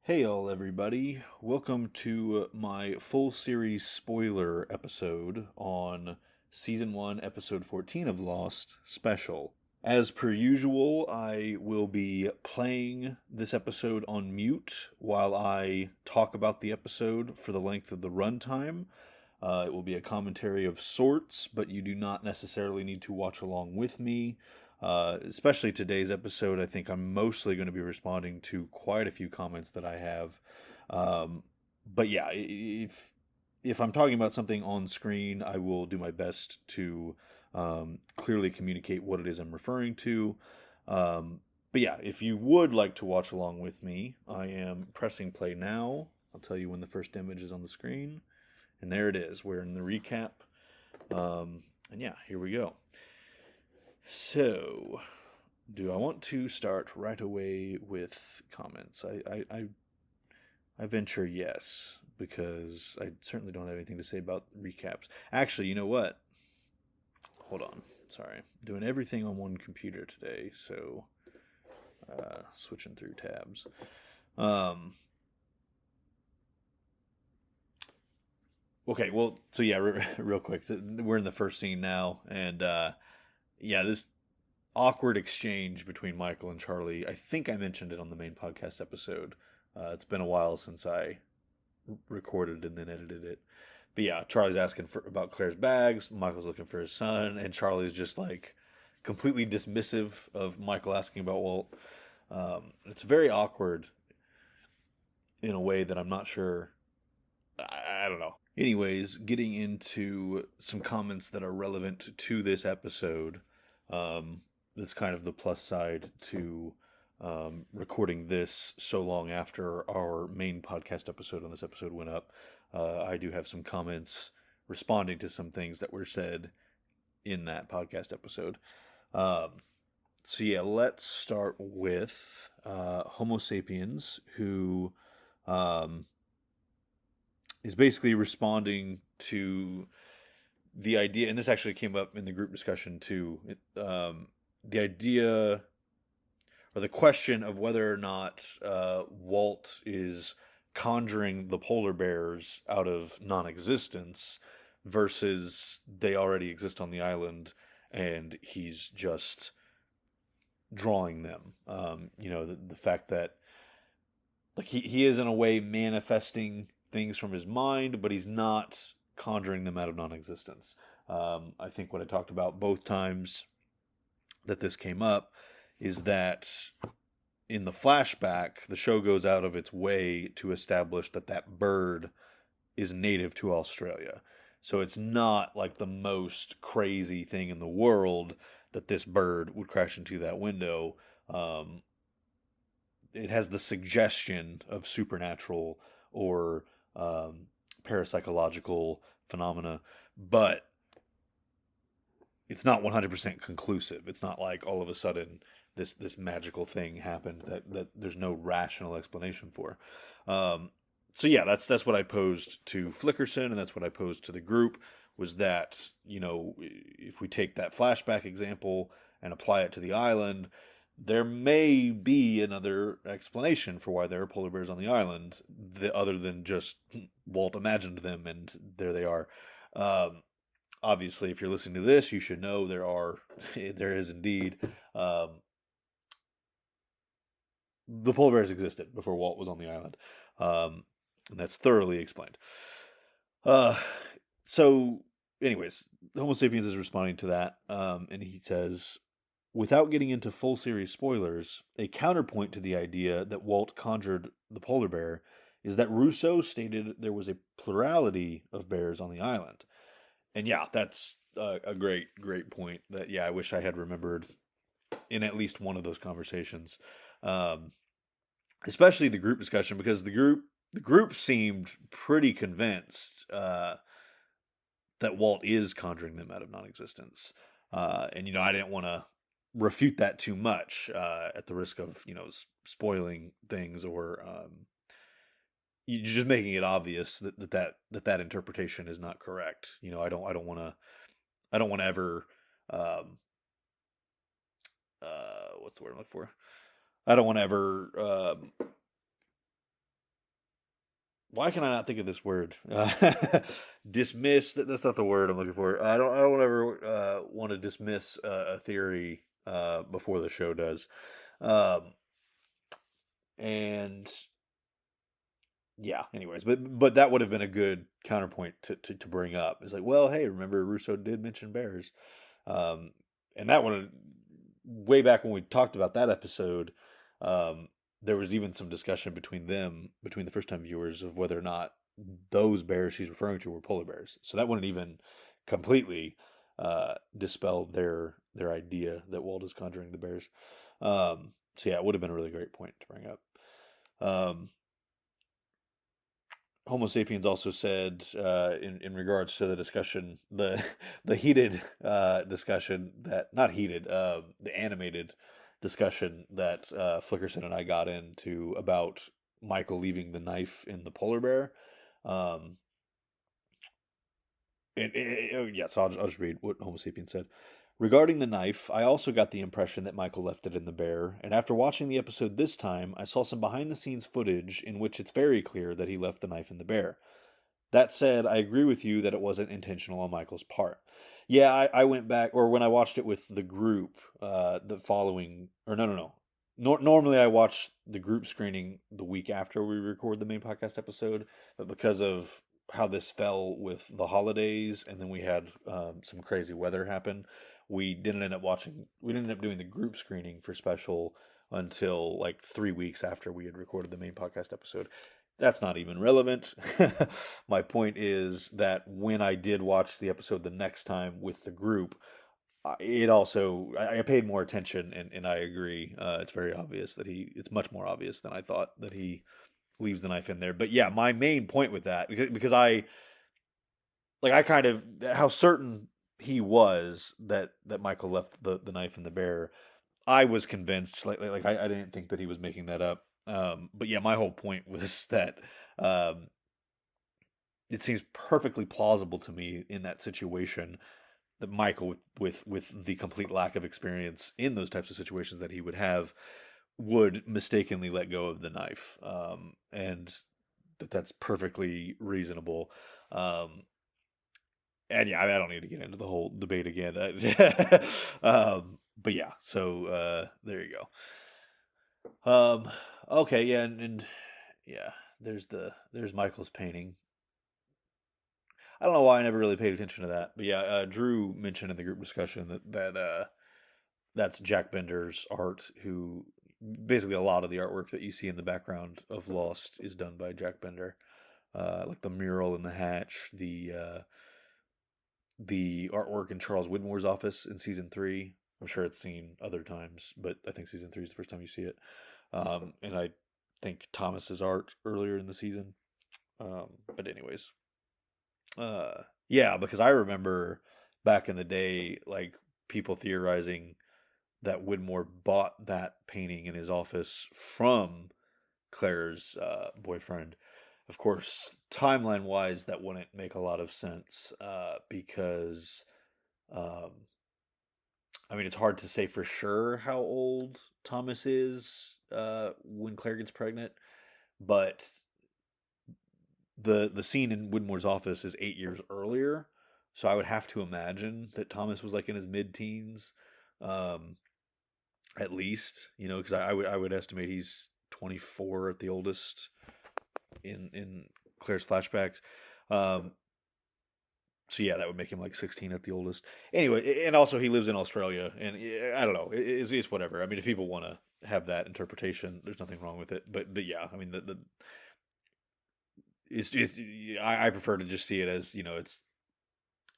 Hey, all, everybody. Welcome to my full series spoiler episode on Season 1, Episode 14 of Lost Special. As per usual, I will be playing this episode on mute while I talk about the episode for the length of the runtime. It will be a commentary of sorts, but you do not necessarily need to watch along with me. Especially today's episode, I think I'm mostly going to be responding to quite a few comments that I have. But yeah, if I'm talking about something on screen, I will do my best to clearly communicate what it is I'm referring to. But yeah, if you would like to watch along with me, I am pressing play now. I'll tell you when the first image is on the screen. And there it is. We're in the recap. And yeah, here we go. So, do I want to start right away with comments? I venture yes, because I certainly don't have anything to say about recaps. Actually, you know what? Hold on. Sorry. Doing everything on one computer today, so switching through tabs. Okay, well, so yeah, real quick. We're in the first scene now, and yeah, this awkward exchange between Michael and Charlie. I think I mentioned it on the main podcast episode. It's been a while since I recorded and then edited it. But yeah, Charlie's asking about Claire's bags. Michael's looking for his son, and Charlie's just like completely dismissive of Michael asking about Walt. It's very awkward in a way that I'm not sure. I don't know. Anyways, getting into some comments that are relevant to this episode. That's kind of the plus side to recording this so long after our main podcast episode on this episode went up. I do have some comments responding to some things that were said in that podcast episode. So yeah, let's start with Homo sapiens, who is basically responding to the idea, and this actually came up in the group discussion too. The idea or the question of whether or not Walt is conjuring the polar bears out of non-existence versus they already exist on the island and he's just drawing them. The fact that like he is in a way manifesting things from his mind, but he's not conjuring them out of non-existence. I think what I talked about both times that this came up is that in the flashback, the show goes out of its way to establish that that bird is native to Australia. So it's not like the most crazy thing in the world that this bird would crash into that window. It has the suggestion of supernatural or parapsychological phenomena, but it's not 100% conclusive. It's not like all of a sudden this magical thing happened that there's no rational explanation for. So yeah, that's what I posed to Flickerson, and that's what I posed to the group, was that, if we take that flashback example and apply it to the island, there may be another explanation for why there are polar bears on the island, other than just Walt imagined them and there they are. Obviously, if you're listening to this, you should know there is indeed. The polar bears existed before Walt was on the island, and that's thoroughly explained. Uh, so, anyways, Homo sapiens is responding to that, and he says, without getting into full series spoilers, a counterpoint to the idea that Walt conjured the polar bear is that Rousseau stated there was a plurality of bears on the island. And yeah, that's a great point that, yeah, I wish I had remembered in at least one of those conversations. Um, Especially the group discussion, because the group seemed pretty convinced that Walt is conjuring them out of non-existence. And I didn't want to refute that too much at the risk of spoiling things, or you're just making it obvious that interpretation is not correct. I don't want to ever what's the word I'm looking for? I don't want to ever why can I not think of this word? Dismiss. That's not the word I'm looking for. I don't ever want to dismiss a theory before the show does. Um, and yeah, anyways, but that would have been a good counterpoint to bring up. It's like, well, hey, remember Russo did mention bears, um, and that one way back when we talked about that episode, there was even some discussion between the first time viewers of whether or not those bears she's referring to were polar bears. So that wouldn't even completely dispel their idea that Walt is conjuring the bears. So yeah, it would have been a really great point to bring up. Homo sapiens also said, in regards to the discussion, the heated discussion that not heated, the animated discussion that Flickerson and I got into about Michael leaving the knife in the polar bear. Yeah, so I'll just read what Homo sapiens said. Regarding the knife, I also got the impression that Michael left it in the bear, and after watching the episode this time, I saw some behind-the-scenes footage in which it's very clear that he left the knife in the bear. That said, I agree with you that it wasn't intentional on Michael's part. Yeah, I went back, or when I watched it with the group, the following, or no. Normally I watch the group screening the week after we record the main podcast episode, but because of how this fell with the holidays, and then we had some crazy weather happen, we didn't end up doing the group screening for special until like 3 weeks after we had recorded the main podcast episode. That's not even relevant. My point is that when I did watch the episode the next time with the group, I paid more attention, and I agree. It's very obvious that it's much more obvious than I thought that he leaves the knife in there. But yeah, my main point with that, because I kind of, how certain he was that Michael left the knife in the bear, I was convinced. I didn't think that he was making that up. But yeah, my whole point was that it seems perfectly plausible to me in that situation that Michael, with the complete lack of experience in those types of situations that he would have, would mistakenly let go of the knife, and that's perfectly reasonable. And yeah, I don't need to get into the whole debate again. But yeah, so there you go. Okay, yeah, and yeah, there's Michael's painting. I don't know why I never really paid attention to that, but yeah, Drew mentioned in the group discussion that that's Jack Bender's art. Who basically a lot of the artwork that you see in the background of Lost is done by Jack Bender, like the mural in the hatch, the artwork in Charles Widmore's office in season 3. I'm sure it's seen other times, but I think season 3 is the first time you see it. And I think Thomas's art earlier in the season. But anyways, yeah, because I remember back in the day, like people theorizing that Widmore bought that painting in his office from Claire's boyfriend. Of course, timeline wise, that wouldn't make a lot of sense because, um, I mean, it's hard to say for sure how old Thomas is when Claire gets pregnant, but the scene in Widmore's office is 8 years earlier, so I would have to imagine that Thomas was like in his mid-teens, um, at least, because I would estimate he's 24 at the oldest in Claire's flashbacks. Um, so yeah, that would make him like 16 at the oldest. Anyway, and also he lives in Australia, and I don't know, it's whatever. I mean, if people want to have that interpretation, there's nothing wrong with it. But yeah, I mean the it's just, I prefer to just see it as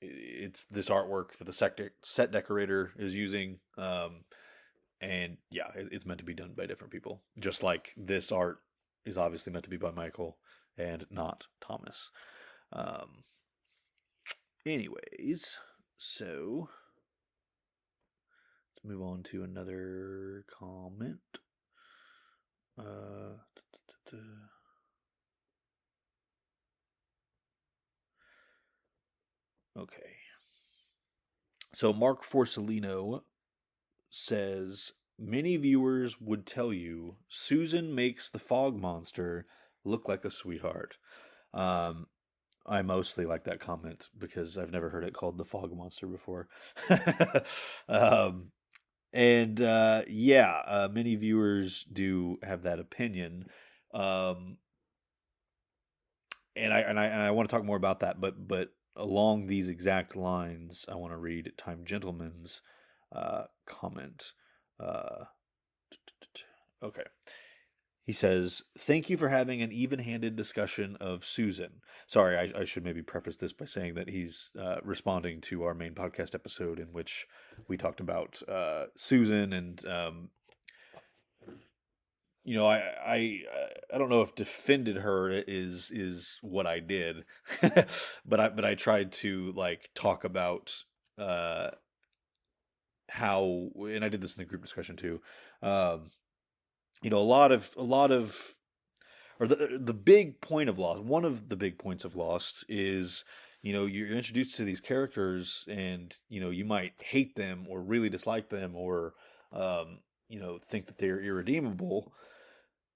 it's this artwork that the set decorator is using, and yeah, it's meant to be done by different people, just like this art is obviously meant to be by Michael and not Thomas. Anyways, so let's move on to another comment. Okay. So Mark Forcellino says many viewers would tell you Susan makes the fog monster look like a sweetheart. Um, I mostly like that comment because I've never heard it called the fog monster before. um, and yeah, many viewers do have that opinion. Um, and I want to talk more about that, but along these exact lines, I want to read Time Gentleman's comment. Uh, okay. He says, "Thank you for having an even-handed discussion of Susan." Sorry, I should maybe preface this by saying that he's responding to our main podcast episode in which we talked about Susan, and I don't know if defended her is what I did, but I tried to like talk about uh, how, and I did this in the group discussion too. Um, a lot of or the big point of Lost, one of the big points of Lost is, you're introduced to these characters, and you might hate them or really dislike them, or think that they're irredeemable.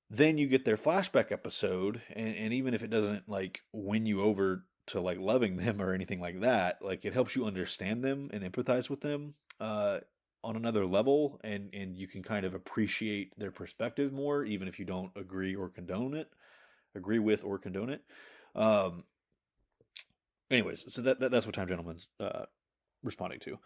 Then you get their flashback episode, and even if it doesn't like win you over to like loving them or anything like that, like it helps you understand them and empathize with them on another level, and you can kind of appreciate their perspective more, even if you don't agree with or condone it. Um, anyways, so that's what Time Gentleman's responding to.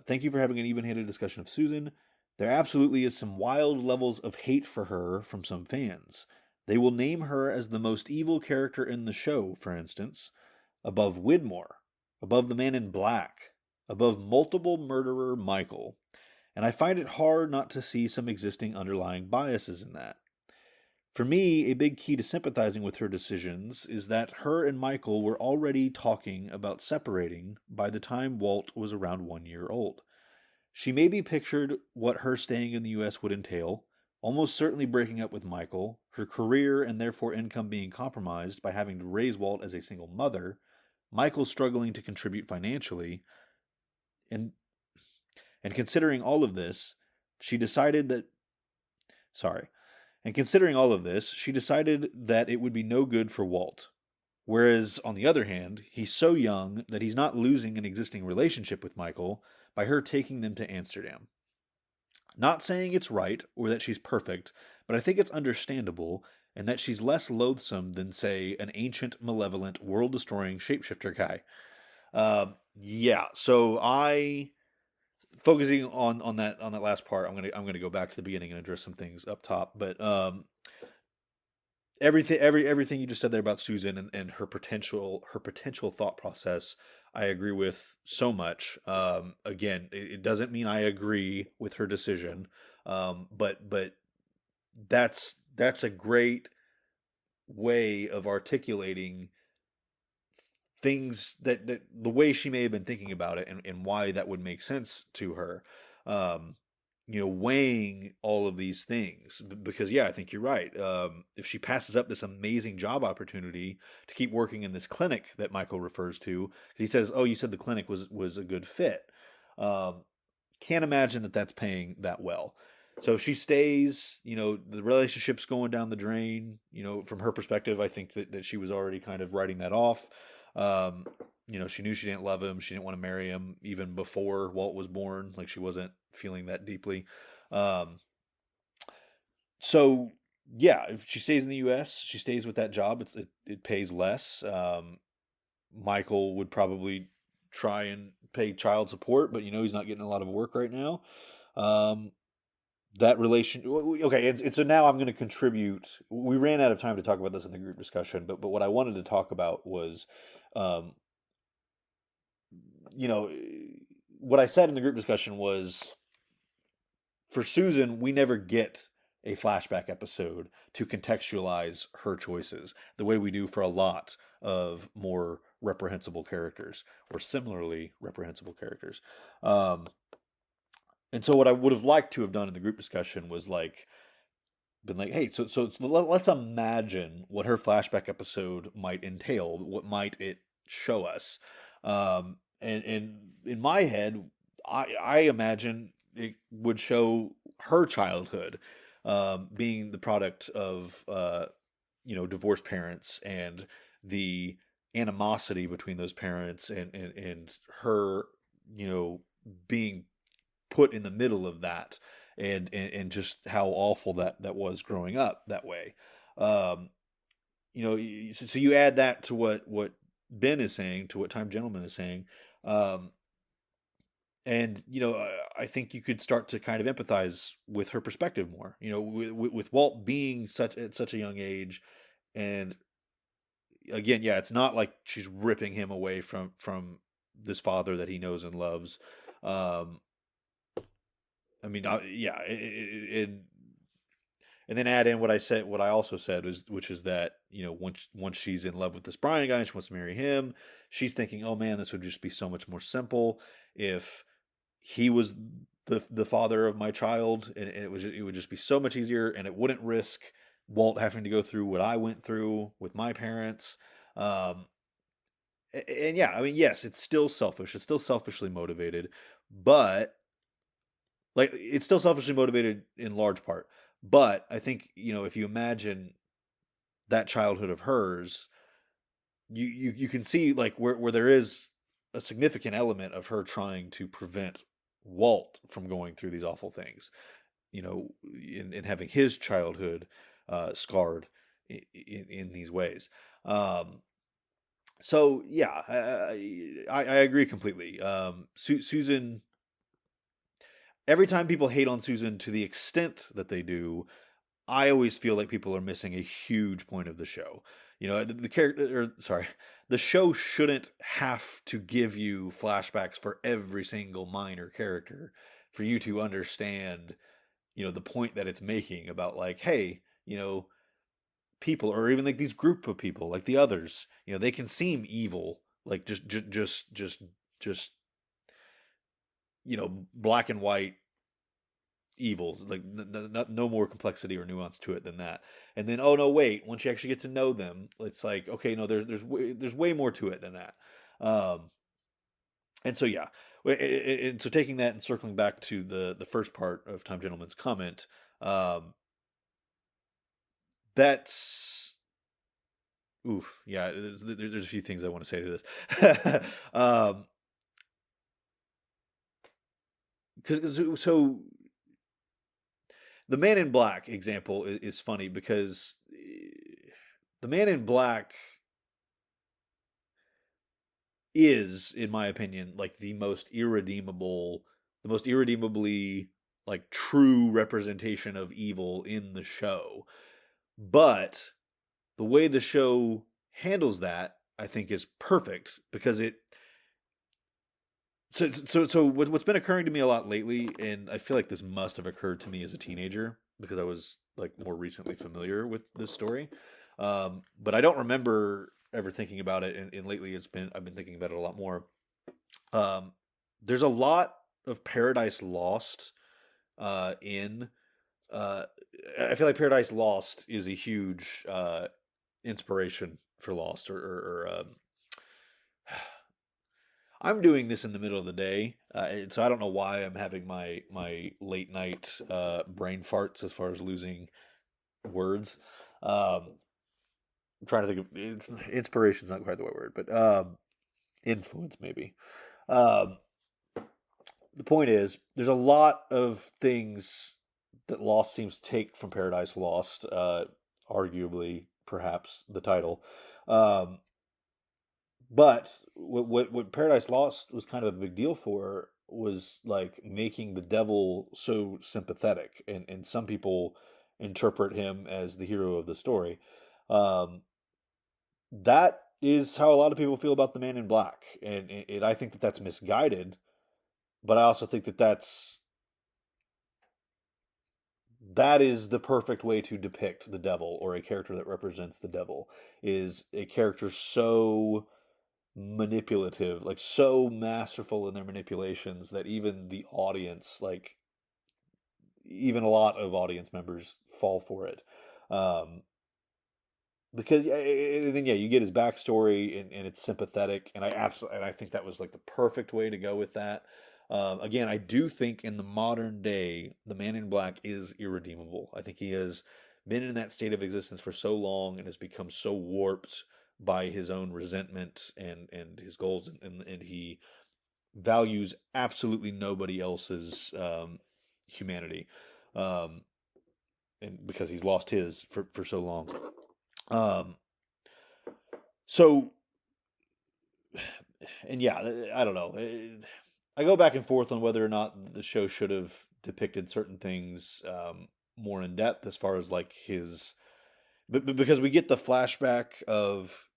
Thank you for having an even-handed discussion of Susan. There absolutely is some wild levels of hate for her from some fans. They will name her as the most evil character in the show, for instance, above Widmore, above the Man in Black, above multiple murderer Michael. And I find it hard not to see some existing underlying biases in that. For me, a big key to sympathizing with her decisions is that her and Michael were already talking about separating by the time Walt was around 1 year old. She maybe pictured what her staying in the US would entail, almost certainly breaking up with Michael, her career and therefore income being compromised by having to raise Walt as a single mother, Michael struggling to contribute financially, and considering all of this, she decided that sorry, and considering all of this, she decided that it would be no good for Walt. Whereas, on the other hand, he's so young that he's not losing an existing relationship with Michael by her taking them to Amsterdam. Not saying it's right or that she's perfect, but I think it's understandable and that she's less loathsome than, say, an ancient, malevolent, world destroying shapeshifter guy. Yeah, so I focusing on that last part, I'm gonna go back to the beginning and address some things up top. But everything you just said there about Susan and her potential thought process, I agree with so much. Again, it doesn't mean I agree with her decision, but that's a great way of articulating things that the way she may have been thinking about it, and why that would make sense to her. Um, weighing all of these things, because yeah, I think you're right. If she passes up this amazing job opportunity to keep working in this clinic that Michael refers to, 'cause he says, "Oh, you said the clinic was a good fit." Um, can't imagine that that's paying that well. So if she stays, the relationship's going down the drain. From her perspective, I think that she was already kind of writing that off. Um, she knew she didn't love him. She didn't want to marry him even before Walt was born. Like she wasn't feeling that deeply. Um, so yeah, if she stays in the U.S., she stays with that job. It pays less. Michael would probably try and pay child support, but he's not getting a lot of work right now. Um, that relation. Okay, so now I'm going to contribute. We ran out of time to talk about this in the group discussion, but what I wanted to talk about was, um, you know, what I said in the group discussion was, for Susan, we never get a flashback episode to contextualize her choices the way we do for a lot of more reprehensible characters, or similarly reprehensible characters. Um, and so what I would have liked to have done in the group discussion was like been like, hey, so let's imagine what her flashback episode might entail. What might it show us? And in my head, I imagine it would show her childhood, being the product of divorced parents, and the animosity between those parents, and her, you know, being put in the middle of that, and just how awful that was growing up that way. Um, you know, so you add that to what Ben is saying, to what Time Gentleman is saying, um, and you know, I think you could start to kind of empathize with her perspective more. You know, with Walt being such at such a young age, and again, yeah, it's not like she's ripping him away from this father that he knows and loves. Um, I mean, yeah, and then add in what I said, what I also said was, which is that, you know, once she's in love with this Brian guy and she wants to marry him, she's thinking, oh man, this would just be so much more simple if he was the father of my child, and it would just be so much easier, and it wouldn't risk Walt having to go through what I went through with my parents. Um, and yeah, I mean, yes, it's still selfish. It's still selfishly motivated, but like it's still selfishly motivated in large part. But I think, you know, if you imagine that childhood of hers, you can see like where there is a significant element of her trying to prevent Walt from going through these awful things, you know, in having his childhood scarred in these ways. Um, so yeah, I agree completely. Susan, every time people hate on Susan to the extent that they do, I always feel like people are missing a huge point of the show. You know, the character, or sorry, the show shouldn't have to give you flashbacks for every single minor character for you to understand, you know, the point that it's making about like, hey, you know, people, or even like these group of people, like the others, you know, they can seem evil, like just you know, black and white evil, like no more complexity or nuance to it than that. And then, oh no, wait, once you actually get to know them, it's like, okay, no, there's way more to it than that. Um, and so yeah, and so taking that and circling back to the first part of Time Gentleman's comment, um, that's oof, yeah. There's a few things I want to say to this, because so the Man in Black example is funny because the Man in Black is, in my opinion, like the most irredeemably like true representation of evil in the show. But the way the show handles that, I think, is perfect because it. So what's been occurring to me a lot lately, and I feel like this must have occurred to me as a teenager because I was like more recently familiar with this story, but I don't remember ever thinking about it. And lately, I've been thinking about it a lot more. Um, there's a lot of Paradise Lost in. Uh, I feel like Paradise Lost is a huge inspiration for Lost, or I'm doing this in the middle of the day, and so I don't know why I'm having my late night brain farts as far as losing words. I'm trying to think of it's inspiration's not quite the right word, but influence maybe. Um, the point is, there's a lot of things that Lost seems to take from Paradise Lost. Arguably, perhaps the title. Um, But what Paradise Lost was kind of a big deal for was like making the devil so sympathetic, and some people interpret him as the hero of the story. Um, that is how a lot of people feel about the Man in Black, and I think that that's misguided. But I also think that that is the perfect way to depict the devil, or a character that represents the devil, is a character so manipulative, like so masterful in their manipulations that even the audience, like even a lot of audience members fall for it. Um, because then yeah, you get his backstory, and it's sympathetic, and I think that was like the perfect way to go with that. Again, I do think in the modern day, the Man in Black is irredeemable. I think he has been in that state of existence for so long and has become so warped by his own resentment and his goals, and he values absolutely nobody else's humanity, um, and because he's lost his for so long. Um, so, and yeah, I don't know. I go back and forth on whether or not the show should have depicted certain things more in depth, as far as like his, but because we get the flashback of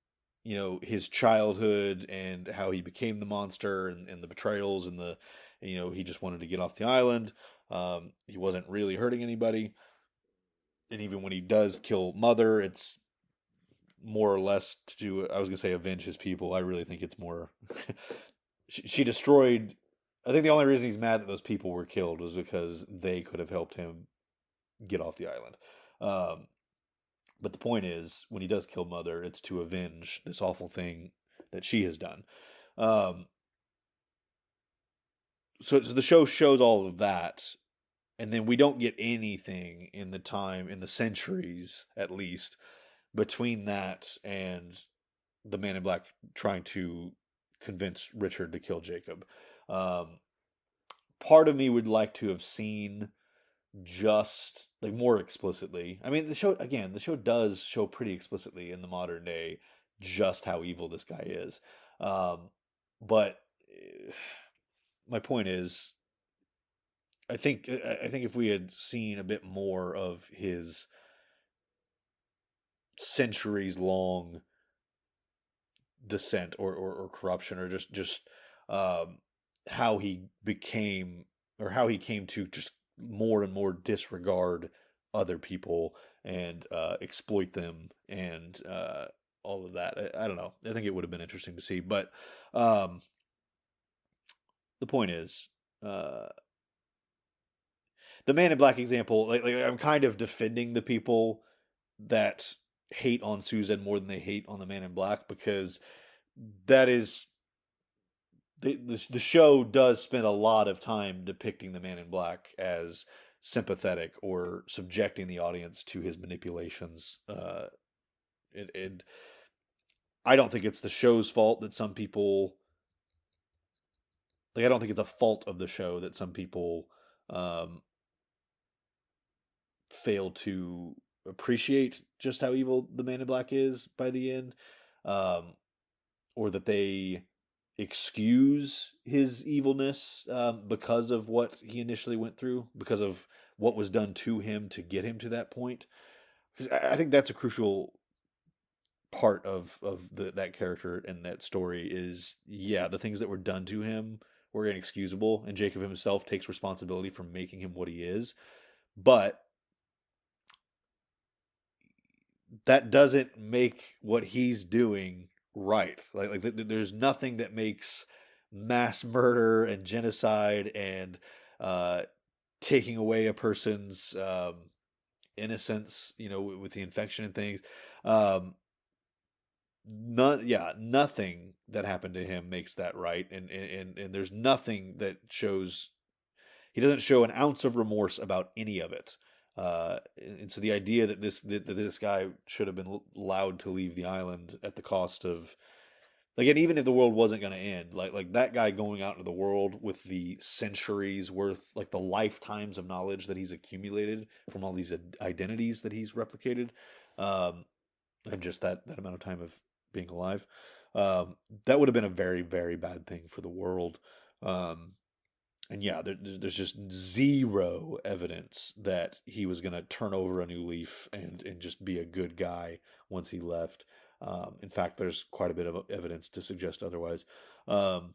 his childhood and how he became the monster, and the betrayals, and the he just wanted to get off the island. He wasn't really hurting anybody, and even when he does kill Mother, it's more or less to, I was gonna say, avenge his people. I really think it's more she destroyed. I think the only reason he's mad that those people were killed was because they could have helped him get off the island. Um, but the point is, when he does kill Mother, it's to avenge this awful thing that she has done. Um, so the show shows all of that, and then we don't get anything in the time, in the centuries at least, between that and the Man in Black trying to convince Richard to kill Jacob. Um, Part of me would like to have seen just like more explicitly. I mean, the show does show pretty explicitly in the modern day just how evil this guy is. But my point is, I think if we had seen a bit more of his centuries long descent, or corruption, or just um, how he became, or how he came to just more and more disregard other people and exploit them, and all of that. I don't know. I think it would have been interesting to see, but um, the point is, uh, the Man in Black example. Like I'm kind of defending the people that hate on Susan more than they hate on the Man in Black, because that is the show does spend a lot of time depicting the Man in Black as sympathetic, or subjecting the audience to his manipulations. And I don't think it's the show's fault that some people, like, I don't think it's a fault of the show that some people um, fail to appreciate just how evil the Man in Black is by the end, um, or that they excuse his evilness because of what he initially went through, because of what was done to him to get him to that point. Because I think that's a crucial part of that character and that story is, yeah, the things that were done to him were inexcusable, and Jacob himself takes responsibility for making him what he is. But that doesn't make what he's doing right. There's nothing that makes mass murder and genocide and uh, taking away a person's innocence, with the infection and things. Um, nothing that happened to him makes that right, and there's nothing that shows. He doesn't show an ounce of remorse about any of it. And so the idea that this guy should have been allowed to leave the island at the cost of, like, and even if the world wasn't going to end, like that guy going out into the world with the centuries worth, like the lifetimes of knowledge that he's accumulated from all these identities that he's replicated, um, and just that amount of time of being alive, that would have been a very, very bad thing for the world. Um, and yeah, there's just zero evidence that he was going to turn over a new leaf and just be a good guy once he left. In fact, there's quite a bit of evidence to suggest otherwise. Um,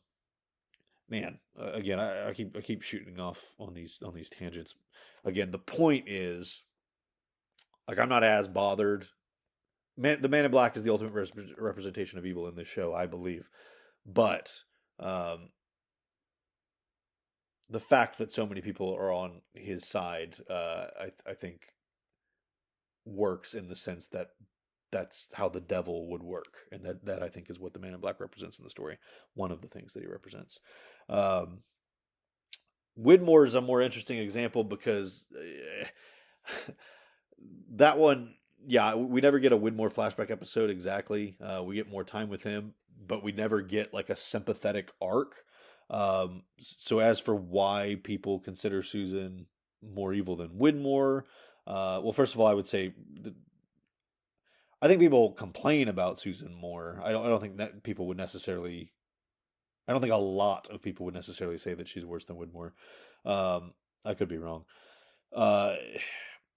Man, again, I keep shooting off on these tangents. Again, the point is, like, I'm not as bothered. The Man in Black is the ultimate representation of evil in this show, I believe. But um, the fact that so many people are on his side, I think works in the sense that that's how the devil would work, and that I think is what the Man in Black represents in the story. One of the things that he represents. Um, Widmore is a more interesting example because that one, yeah, we never get a Widmore flashback episode exactly. We get more time with him, but we never get like a sympathetic arc. So as for why people consider Susan more evil than Widmore, well, first of all, I would say I think people complain about Susan more. I don't think that people would necessarily. I don't think a lot of people would necessarily say that she's worse than Widmore. I could be wrong. Uh,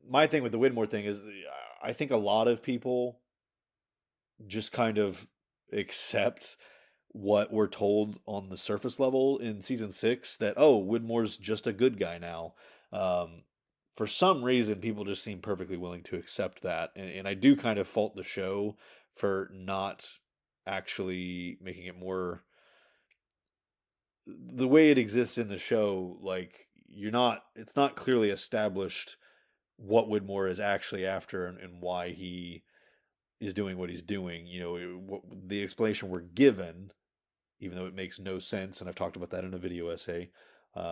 my thing with the Widmore thing is, I think a lot of people just kind of accept what we're told on the surface level in season 6 that, oh, Widmore's just a good guy now. Um, for some reason, people just seem perfectly willing to accept that, and I do kind of fault the show for not actually making it more the way it exists in the show. Like, it's not clearly established what Widmore is actually after, and why he is doing what he's doing. The explanation we're given, even though it makes no sense, and I've talked about that in a video essay,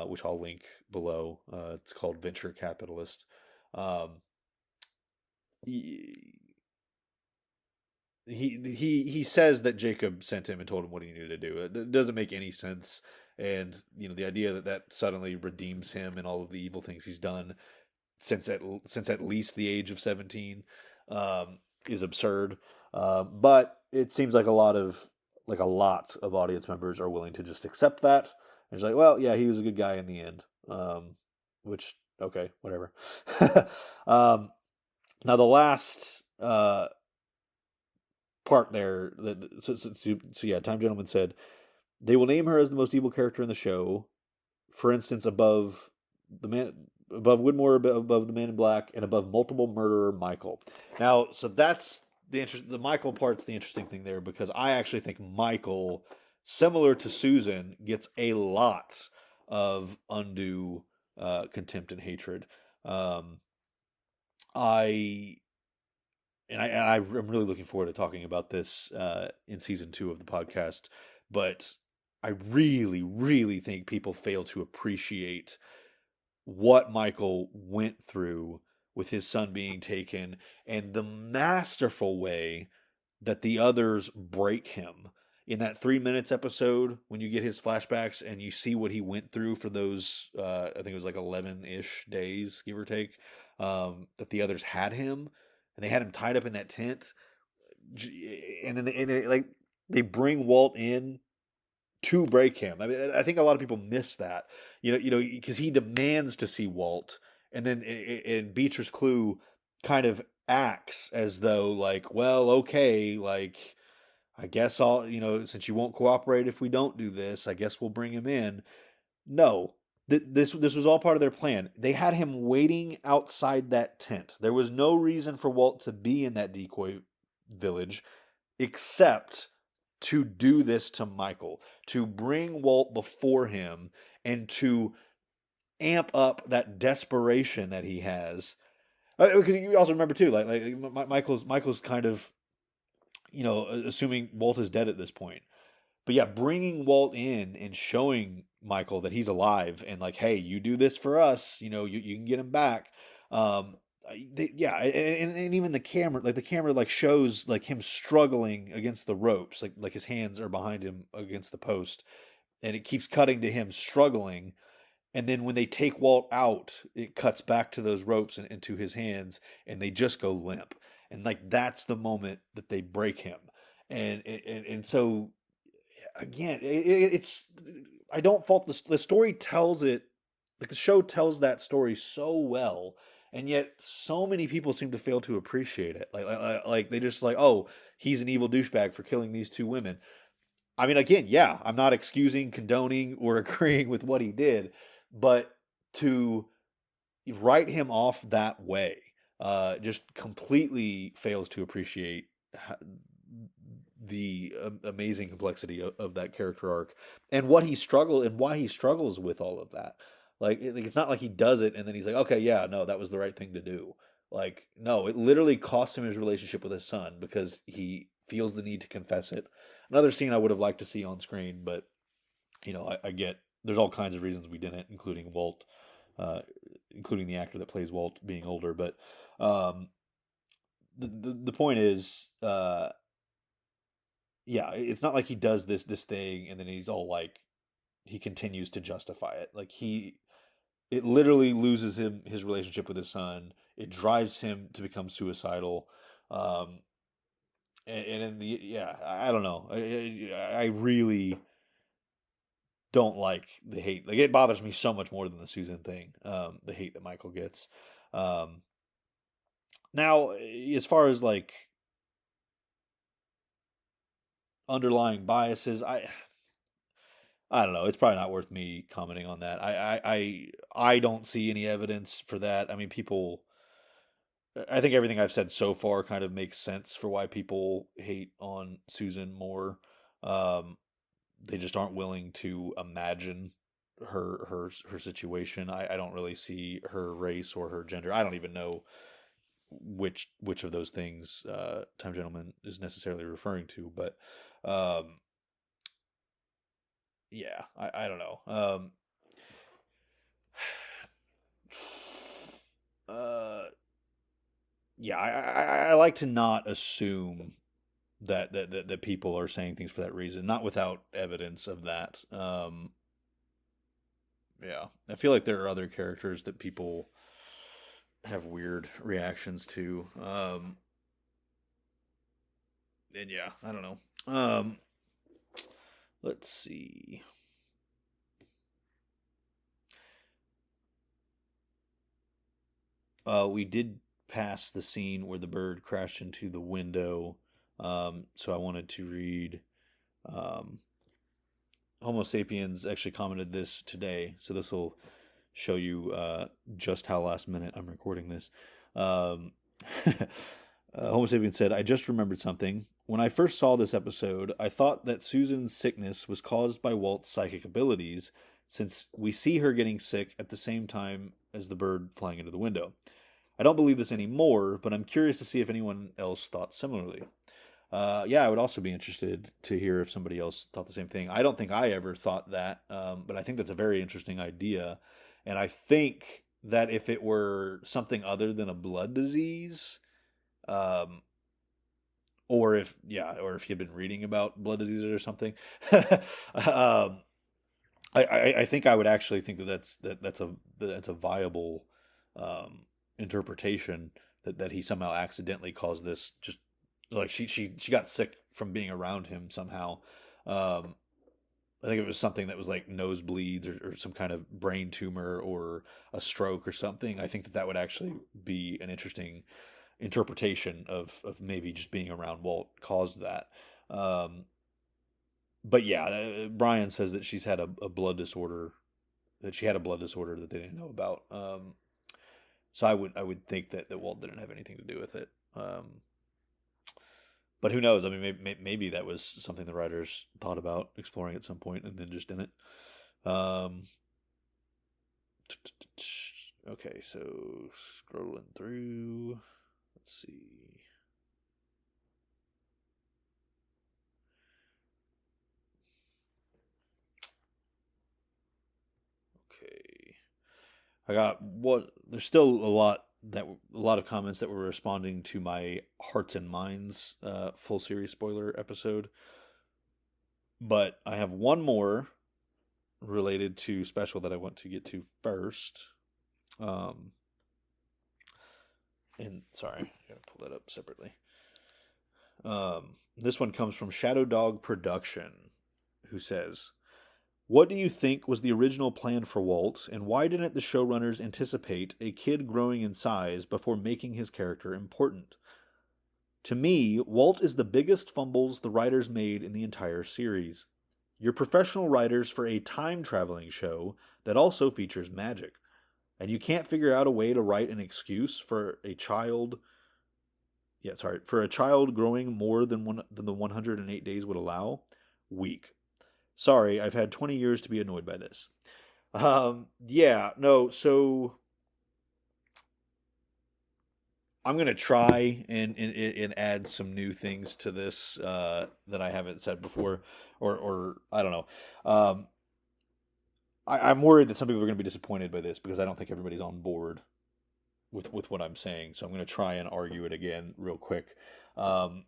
which I'll link below. It's called Venture Capitalist. Um, he, he says that Jacob sent him and told him what he needed to do. It doesn't make any sense, and the idea that suddenly redeems him and all of the evil things he's done since at least the age of 17 is absurd. But it seems like a lot of audience members are willing to just accept that. It's like, well, yeah, he was a good guy in the end. Which, okay, whatever. Now the last part there, so yeah, Time Gentleman said they will name her as the most evil character in the show. For instance, above Widmore, above the Man in Black, and above multiple murderer Michael. Now, so that's the Michael part's the interesting thing there, because I actually think Michael, similar to Susan, gets a lot of undue contempt and hatred. Um, I I'm really looking forward to talking about this in season 2 of the podcast, but I really, really think people fail to appreciate what Michael went through with his son being taken, and the masterful way that the others break him. In that 3 minutes episode, when you get his flashbacks and you see what he went through for those, I think it was like 11-ish days, give or take, that the others had him, and they had him tied up in that tent, and then they bring Walt in to break him. I mean, I think a lot of people miss that, because he demands to see Walt, and then and Beatrice Clue kind of acts as though, like, well, okay, like, I guess I'll, since you won't cooperate if we don't do this, I guess we'll bring him in. No, this was all part of their plan. They had him waiting outside that tent. There was no reason for Walt to be in that decoy village except to do this to Michael, to bring Walt before him, and to amp up that desperation that he has. Because you also remember too, like Michael's kind of, assuming Walt is dead at this point. But yeah, bringing Walt in and showing Michael that he's alive, and like, hey, you do this for us, you can get him back. Um, yeah, and even the camera like shows like him struggling against the ropes, like his hands are behind him against the post, and it keeps cutting to him struggling. And then when they take Walt out, it cuts back to those ropes and into his hands, and they just go limp. And like that's the moment that they break him. And so again, it's I don't fault the story tells it, like the show tells that story so well, and yet so many people seem to fail to appreciate it. Like they just like, oh, he's an evil douchebag for killing these two women. I mean, again, yeah, I'm not excusing, condoning, or agreeing with what he did, but to write him off that way just completely fails to appreciate the amazing complexity of that character arc, and why he struggles with all of that. Like, it's not like he does it and then he's like, okay, yeah, no, that was the right thing to do. Like, no, it literally cost him his relationship with his son because he feels the need to confess it. Another scene I would have liked to see on screen, but I get there's all kinds of reasons we didn't, including Walt, including the actor that plays Walt being older. But um, the point is, yeah, it's not like he does this thing and then he's all like he continues to justify it. Like it literally loses him his relationship with his son. It drives him to become suicidal. Um, and in the yeah, I don't know. I really don't like the hate. Like it bothers me so much more than the Susan thing. The hate that Michael gets. Um, now, as far as like underlying biases, I don't know. It's probably not worth me commenting on that. I don't see any evidence for that. I mean, people. I think everything I've said so far kind of makes sense for why people hate on Susan more. Um, they just aren't willing to imagine her situation. I don't really see her race or her gender. I don't even know which of those things Time Gentleman is necessarily referring to, but um, yeah, I don't know. Uh, yeah, I like to not assume that people are saying things for that reason, not without evidence of that. Yeah, I feel like there are other characters that people have weird reactions to. And yeah, I don't know. Let's see. We did pass the scene where the bird crashed into the window. So I wanted to read. Um, Homo sapiens actually commented this today, so this will show you just how last minute I'm recording this. Um, Homo sapiens said, I just remembered something. When I first saw this episode, I thought that Susan's sickness was caused by Walt's psychic abilities, since we see her getting sick at the same time as the bird flying into the window. I don't believe this anymore, but I'm curious to see if anyone else thought similarly. Yeah, I would also be interested to hear if somebody else thought the same thing. I don't think I ever thought that, but I think that's a very interesting idea. And I think that if it were something other than a blood disease, um, or if you'd been reading about blood diseases or something, um, I think I would actually think that's a viable um, interpretation that he somehow accidentally caused this. Just like she got sick from being around him somehow. Um, I think it was something that was like nosebleeds or some kind of brain tumor or a stroke or something. I think that would actually be an interesting interpretation of maybe just being around Walt caused that. Um, but yeah, Brian says that she's had a blood disorder, that she had a blood disorder that they didn't know about. So I would think that Walt didn't have anything to do with it. But who knows? I mean, maybe that was something the writers thought about exploring at some point and then just didn't. Um, okay, so scrolling through. Let's see. Okay. I got what there's still a lot of comments that were responding to my Hearts and Minds full series spoiler episode. But I have one more related to special that I want to get to first. Um and sorry, I gotta pull that up separately. This one comes from Shadow Dog Production, who says, what do you think was the original plan for Walt, and why didn't the showrunners anticipate a kid growing in size before making his character important? To me, Walt is the biggest fumbles the writers made in the entire series. You're professional writers for a time traveling show that also features magic, and you can't figure out a way to write an excuse for a child. Yeah, sorry, for a child growing more than the 108 days would allow. Weak. Sorry, I've had 20 years to be annoyed by this. Yeah, no, so I'm gonna try and add some new things to this that I haven't said before, or I don't know. I'm worried that some people are gonna be disappointed by this because I don't think everybody's on board with what I'm saying, so I'm going to try and argue it again real quick. I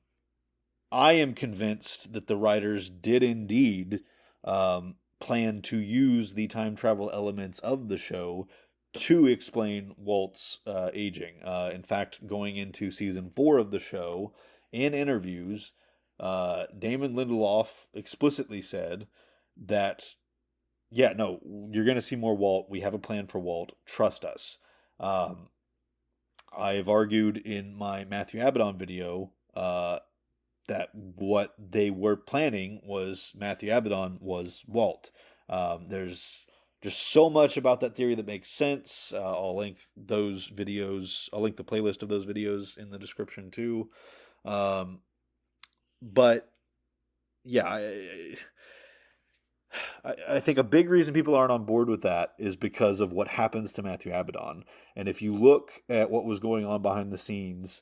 am convinced that the writers did indeed plan to use the time travel elements of the show to explain Walt's aging. In fact, going into season 4 of the show, in interviews, Damon Lindelof explicitly said that, yeah, no, you're going to see more Walt. We have a plan for Walt. Trust us. I've argued in my Matthew Abaddon video that what they were planning was Matthew Abaddon was Walt. There's just so much about that theory that makes sense. I'll link those videos. I'll link the playlist of those videos in the description too. But yeah, I think a big reason people aren't on board with that is because of what happens to Matthew Abaddon. And if you look at what was going on behind the scenes,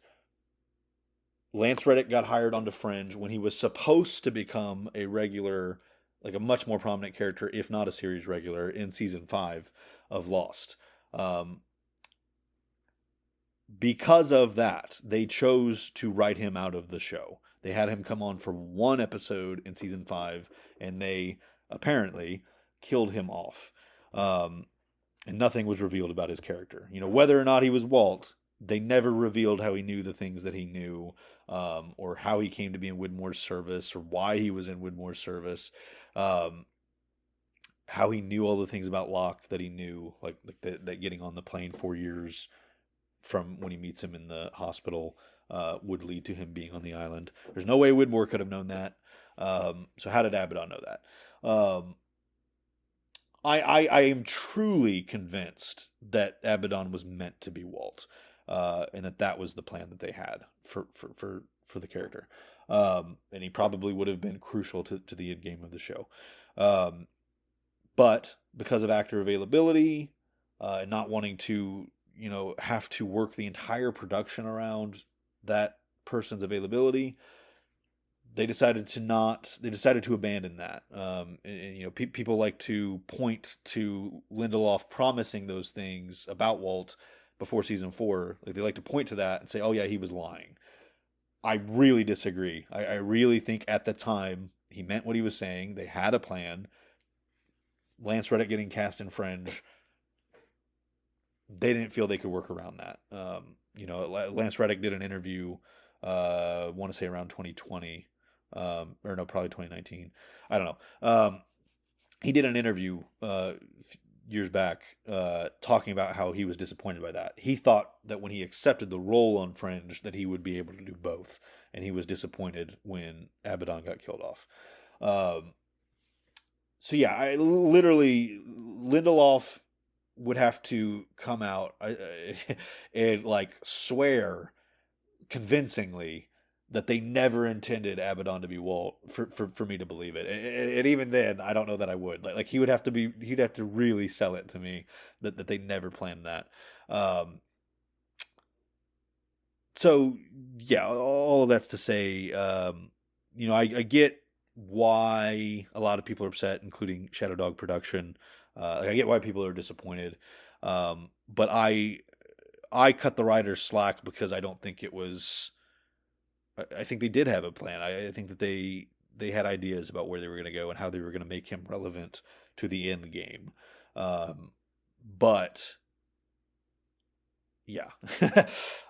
Lance Reddick got hired onto Fringe when he was supposed to become a regular, like a much more prominent character, if not a series regular, in season 5 of Lost. Because of that, they chose to write him out of the show. They had him come on for one episode in season 5, and they apparently killed him off. And nothing was revealed about his character. You know, whether or not he was Walt, they never revealed how he knew the things that he knew, or how he came to be in Widmore's service, or why he was in Widmore's service, how he knew all the things about Locke that he knew, like that getting on the plane 4 years from when he meets him in the hospital would lead to him being on the island. There's no way Widmore could have known that. So how did Abaddon know that? I am truly convinced that Abaddon was meant to be Walt, and that was the plan that they had for the character. And he probably would have been crucial to the end game of the show. But because of actor availability, and not wanting to, have to work the entire production around that person's availability, they decided to abandon that. People like to point to Lindelof promising those things about Walt before season 4. Like, they like to point to that and say, oh yeah, he was lying. I really disagree. I really think at the time he meant what he was saying. They had a plan. Lance Reddick getting cast in Fringe, they didn't feel they could work around that. Lance Reddick did an interview, I want to say around 2020, probably 2019. I don't know. He did an interview years back talking about how he was disappointed by that. He thought that when he accepted the role on Fringe that he would be able to do both, and he was disappointed when Abaddon got killed off. So yeah, Lindelof would have to come out and swear convincingly that they never intended Abaddon to be Walt for me to believe it. And even then, I don't know that I would. He'd have to really sell it to me that they never planned that. So yeah, all of that's to say, I get why a lot of people are upset, including Shadow Dog Production. I get why people are disappointed. But I cut the writers slack because I don't think it was. I think they did have a plan. I think that they had ideas about where they were going to go and how they were going to make him relevant to the end game. But yeah,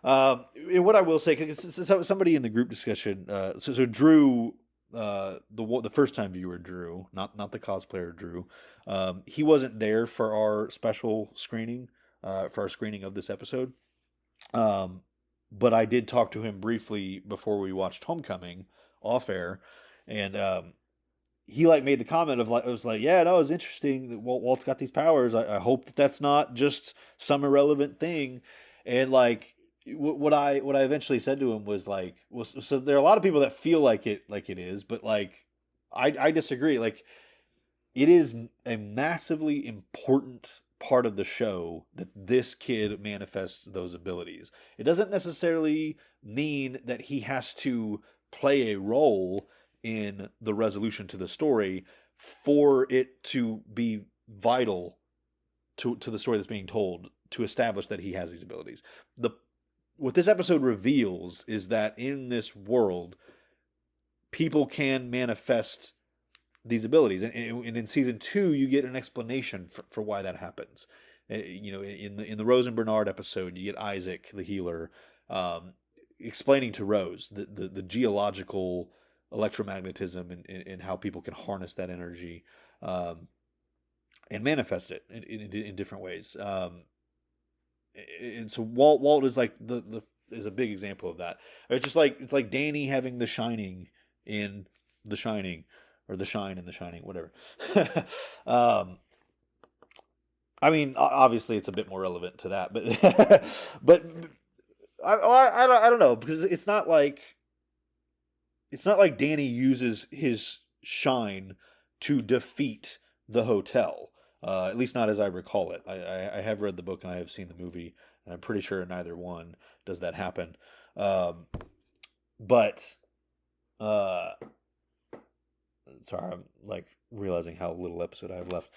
what I will say, because somebody in the group discussion, so Drew, the first time viewer Drew, not the cosplayer Drew, he wasn't there for our special screening, for our screening of this episode. But I did talk to him briefly before we watched Homecoming off air, and he made the comment of it was yeah, no, it was interesting that Walt's got these powers. I hope that's not just some irrelevant thing. And what I eventually said to him was so there are a lot of people that feel like it is, but I disagree. It is a massively important part of the show that this kid manifests those abilities. It doesn't necessarily mean that he has to play a role in the resolution to the story for it to be vital to the story that's being told to establish that he has these abilities. What this episode reveals is that in this world, people can manifest these abilities, and in season 2, you get an explanation for why that happens. In the Rose and Bernard episode, you get Isaac, the healer, explaining to Rose the geological electromagnetism and how people can harness that energy and manifest it in different ways. And so Walt is like is a big example of that. It's like Danny having the Shining in The Shining, or the Shine in The Shining, whatever. I mean, obviously it's a bit more relevant to that, but but I don't know, because it's not like Danny uses his shine to defeat the hotel. At least not as I recall it. I have read the book and I have seen the movie, and I'm pretty sure neither one does that happen. But sorry, I'm like realizing how little episode I have left.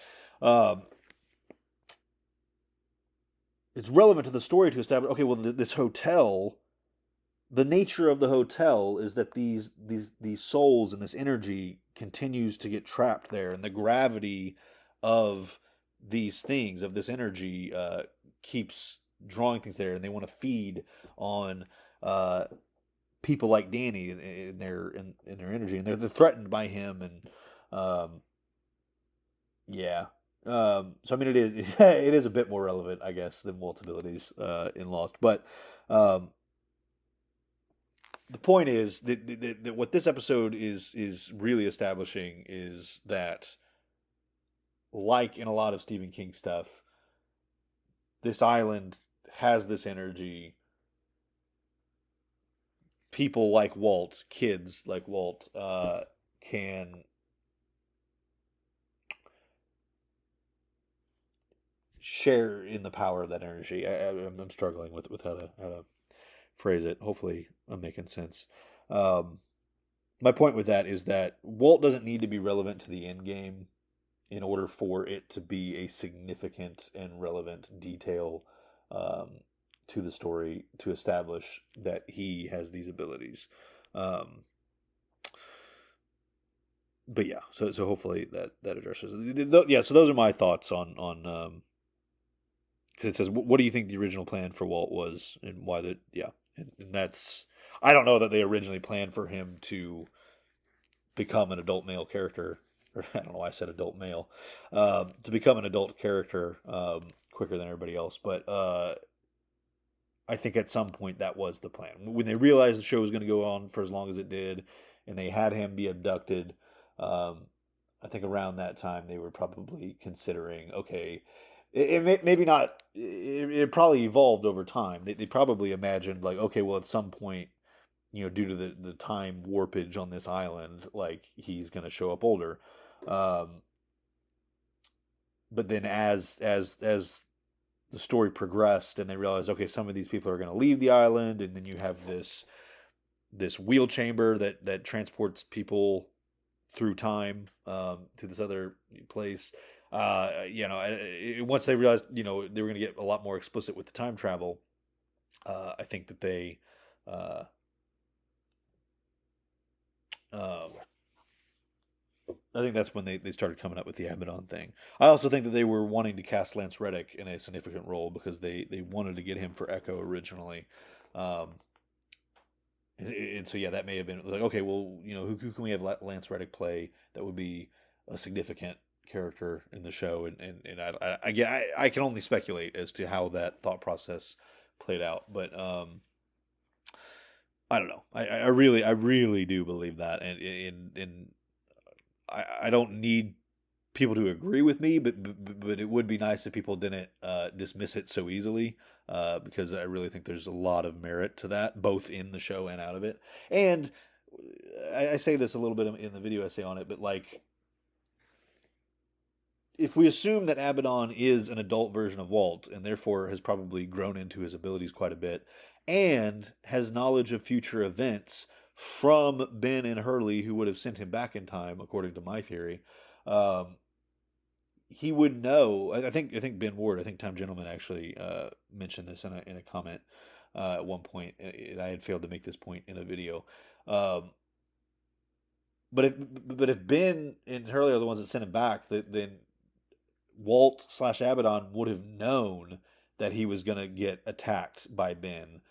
It's relevant to the story to establish, okay, well, this hotel, the nature of the hotel is that these souls and this energy continues to get trapped there, and the gravity of these things, of this energy, keeps drawing things there, and they want to feed on people like Danny in their energy, and they're threatened by him, and yeah. So I mean, it is a bit more relevant, I guess, than Walt's abilities in Lost, but the point is that what this episode is really establishing is that, like in a lot of Stephen King stuff, this island has this energy. People like Walt, kids like Walt, can share in the power of that energy. I'm struggling with how to phrase it. Hopefully I'm making sense. My point with that is that Walt doesn't need to be relevant to the end game in order for it to be a significant and relevant detail to the story, to establish that he has these abilities. But yeah, so hopefully that addresses it. Yeah, so those are my thoughts on because it says, what do you think the original plan for Walt was, and why that? Yeah, and that's, I don't know that they originally planned for him to become an adult male character, or I don't know why I said adult male, to become an adult character quicker than everybody else. But I think at some point that was the plan. When they realized the show was going to go on for as long as it did, and they had him be abducted, I think around that time they were probably considering, okay, maybe not. It probably evolved over time. They probably imagined, like, okay, well, at some point, due to the time warpage on this island, like, he's going to show up older. But then as the story progressed, and they realized, okay, some of these people are going to leave the island, and then you have this wheel chamber that transports people through time to this other place. Once they realized, they were going to get a lot more explicit with the time travel, I think that they, I think that's when they started coming up with the Abaddon thing. I also think that they were wanting to cast Lance Reddick in a significant role because they wanted to get him for Echo originally. And so, yeah, that may have been like, okay, well, who can we have Lance Reddick play that would be a significant character in the show? And I can only speculate as to how that thought process played out, but I don't know. I really do believe that, and I don't need people to agree with me, but it would be nice if people didn't dismiss it so easily, because I really think there's a lot of merit to that, both in the show and out of it. And I say this a little bit in the video essay on it, but like, if we assume that Abaddon is an adult version of Walt, and therefore has probably grown into his abilities quite a bit, and has knowledge of future events from Ben and Hurley, who would have sent him back in time, according to my theory, he would know. I think Ben Ward, I think Time Gentleman actually mentioned this in a comment at one point. I had failed to make this point in a video. Um, but if Ben and Hurley are the ones that sent him back, then Walt / Abaddon would have known that he was going to get attacked by Ben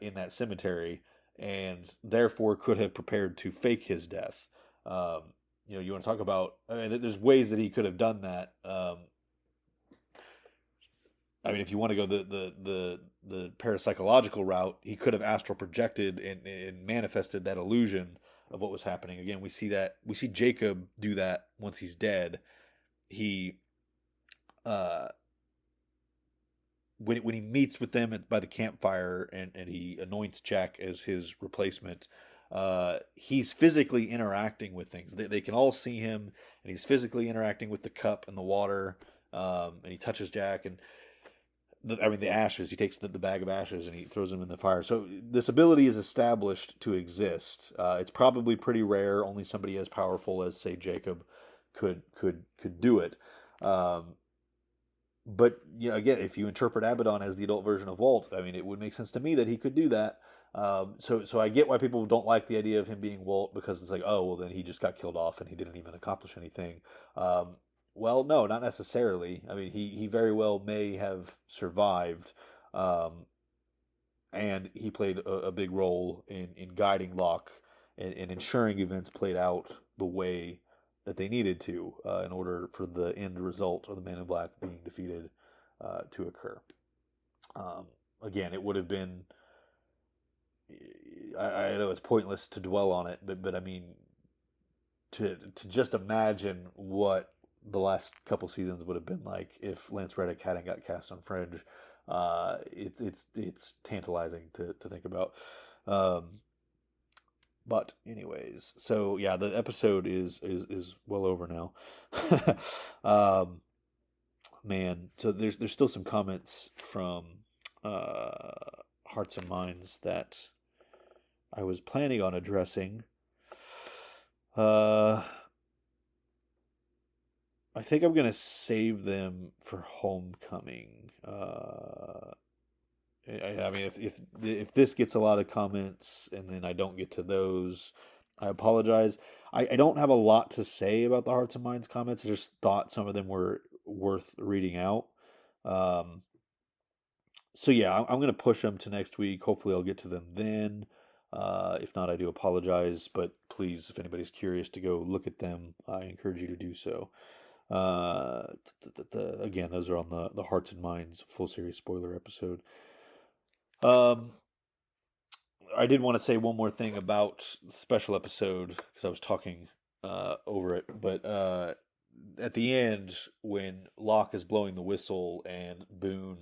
in that cemetery, and therefore could have prepared to fake his death. You want to talk about? I mean, there's ways that he could have done that. I mean, if you want to go the parapsychological route, he could have astral projected and manifested that illusion of what was happening. Again, we see Jacob do that once he's dead. He uh, when he meets with them by the campfire and he anoints Jack as his replacement, he's physically interacting with things. They can all see him, and he's physically interacting with the cup and the water, and he touches Jack and the ashes. He takes the bag of ashes and he throws them in the fire. So this ability is established to exist. It's probably pretty rare. Only somebody as powerful as, say, Jacob could do it. But again, if you interpret Abaddon as the adult version of Walt, I mean, it would make sense to me that he could do that. So I get why people don't like the idea of him being Walt, because it's like, oh, well, then he just got killed off and he didn't even accomplish anything. Well, no, not necessarily. I mean, he very well may have survived, and he played a big role in guiding Locke and ensuring events played out the way that they needed to in order for the end result of the Man in Black being defeated to occur. Again, it would have been. I know it's pointless to dwell on it, but I mean, to just imagine what the last couple seasons would have been like if Lance Reddick hadn't got cast on Fringe. It's tantalizing to think about. But anyways, so yeah, the episode is well over now. Man, so there's still some comments from Hearts and Minds that I was planning on addressing. I think I'm gonna save them for Homecoming. I mean, if this gets a lot of comments and then I don't get to those, I apologize. I don't have a lot to say about the Hearts and Minds comments. I just thought some of them were worth reading out. So yeah, I'm gonna push them to next week. Hopefully, I'll get to them then. If not, I do apologize. But please, if anybody's curious to go look at them, I encourage you to do so. Again, those are on the Hearts and Minds full series spoiler episode. I did want to say one more thing about the special episode because I was talking over it, but at the end when Locke is blowing the whistle and Boone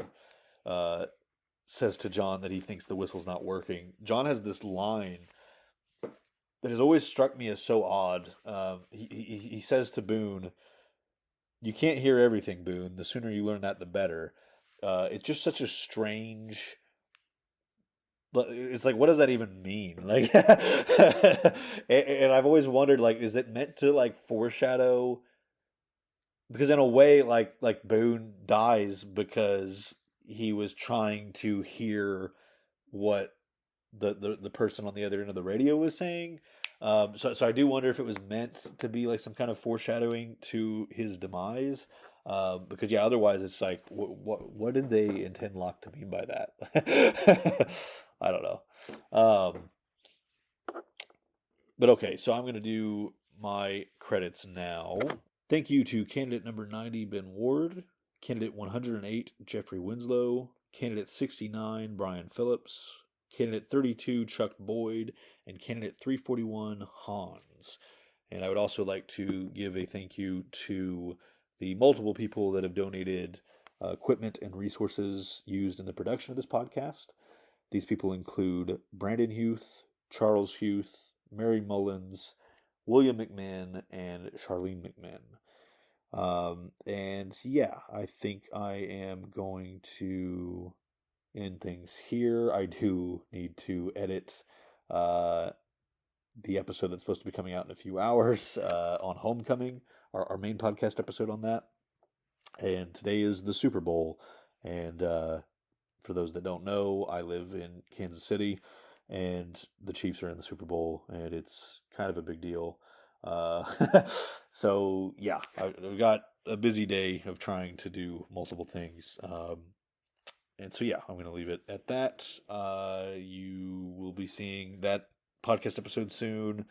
says to John that he thinks the whistle's not working, John has this line that has always struck me as so odd. He says to Boone, "You can't hear everything, Boone. The sooner you learn that, the better." It's just such a strange. It's like, what does that even mean? Like, and I've always wondered, like, is it meant to like foreshadow? Because in a way, like Boone dies because he was trying to hear what the person on the other end of the radio was saying. So I do wonder if it was meant to be like some kind of foreshadowing to his demise. Because yeah, otherwise it's like, what did they intend Locke to mean by that? I don't know. But okay, so I'm going to do my credits now. Thank you to candidate number 90, Ben Ward, candidate 108, Jeffrey Winslow, candidate 69, Brian Phillips, candidate 32, Chuck Boyd, and candidate 341, Hans. And I would also like to give a thank you to the multiple people that have donated equipment and resources used in the production of this podcast. These people include Brandon Huth, Charles Huth, Mary Mullins, William McMahon, and Charlene McMahon. And yeah, I think I am going to end things here. I do need to edit the episode that's supposed to be coming out in a few hours on Homecoming, our main podcast episode on that. And today is the Super Bowl. And for those that don't know, I live in Kansas City, and the Chiefs are in the Super Bowl, and it's kind of a big deal. So yeah, I've got a busy day of trying to do multiple things. And so yeah, I'm going to leave it at that. You will be seeing that podcast episode soon,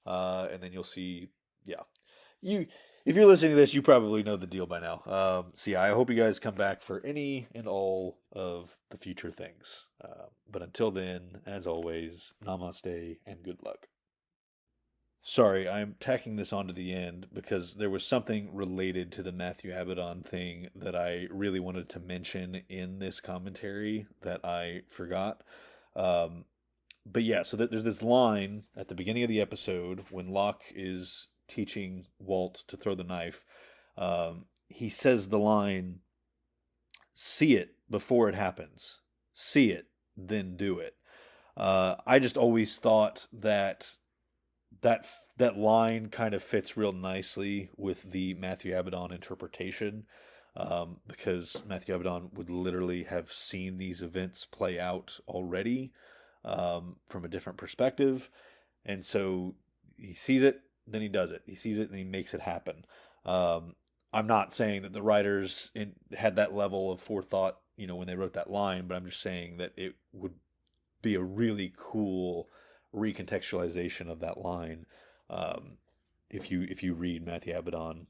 and then you'll see. Yeah, you if you're listening to this, you probably know the deal by now. So yeah, I hope you guys come back for any and all of the future things. But until then, as always, namaste and good luck. Sorry, I'm tacking this onto the end because there was something related to the Matthew Abaddon thing that I really wanted to mention in this commentary that I forgot. Um, but yeah, so there's this line at the beginning of the episode when Locke is teaching Walt to throw the knife. He says the line, "See it before it happens. See it, then do it." I just always thought that that line kind of fits real nicely with the Matthew Abaddon interpretation, because Matthew Abaddon would literally have seen these events play out already, from a different perspective, and so he sees it, then he does it. He sees it, and he makes it happen. Um, I'm not saying that the writers had that level of forethought, when they wrote that line, but I'm just saying that it would be a really cool recontextualization of that line, um, if you read Matthew Abaddon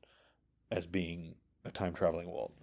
as being a time traveling Walt.